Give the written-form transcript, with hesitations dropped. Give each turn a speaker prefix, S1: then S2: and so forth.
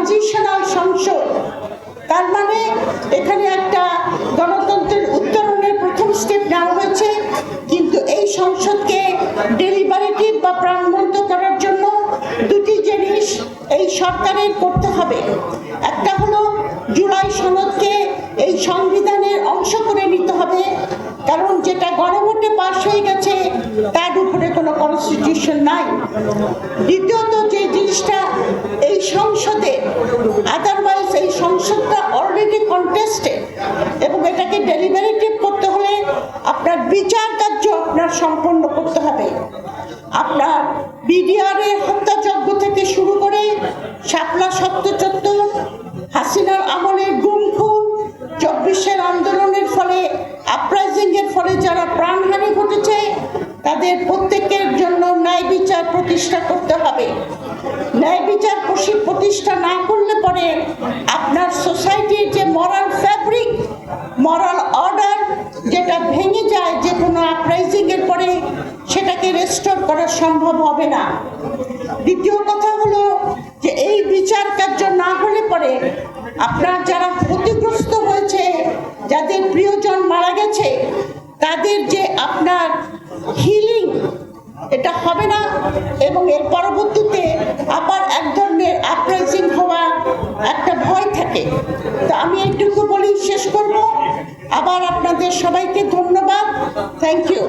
S1: Transitional সংসদ, তার মানে এখানে একটা গণতন্ত্রের উত্তরণের প্রথম স্টেপ নেওয়া হয়েছে। কিন্তু এই সংসদকে ডেলিবারেটিভ বা প্রাণবন্ত করার জন্য দুটি জিনিস এই সরকারের করতে হবে। একটা হলো জুলাই সনদকে এই সংবিধানের অংশ করে নিতে হবে, কারণ যেটা গণভোটে পাস হয়ে গেছে তার উপরে কোনো কনস্টিটিউশন নাই। দ্বিতীয়ত যে জিনিসটা এই সংসদে, আদারওয়াইজ এই সংসদটা অলরেডি কন্টেস্টেড, এবং এটাকে ডেলিবারেটিভ করতে হলে আপনার বিচার কার্য আপনার সম্পন্ন করতে হবে। আপনার বিডিআরের হত্যাযজ্ঞ থেকে শুরু করে শাপলা সত্যচত্বর, হাসিনার আমলের গুম খুন, 24-এর আন্দোলনের ফলে আপরাইজিং এর ফলে যারা প্রাণহানি ঘটেছে তাদের প্রত্যেকের জন্য ন্যায় বিচার প্রতিষ্ঠা করতে হবে। ন্যায় বিচার প্রতিষ্ঠা না করলে পরে আপনার সোসাইটির যে মরাল ফ্যাব্রিক, মরাল অর্ডার যেটা ভেঙে যায় যে কোনো আপরাইজিং এর পরে, সেটাকে রেস্টোর করা সম্ভব হবে না। দ্বিতীয় কথা হলো যে এই বিচার কার্য না হলে পরে আপনার যারা ক্ষতিগ্রস্ত হয়েছে, যাদের প্রিয়জন মারা গেছে, তাদের যে আপনার হিলিং, এটা হবে না, এবং এর পরবর্তীতে আবার এক ধরনের আপরাইজিং হওয়া একটা ভয় থাকে। তো আমি এইটুকু বলেই শেষ করব। আবার আপনাদের সবাইকে ধন্যবাদ। Thank you.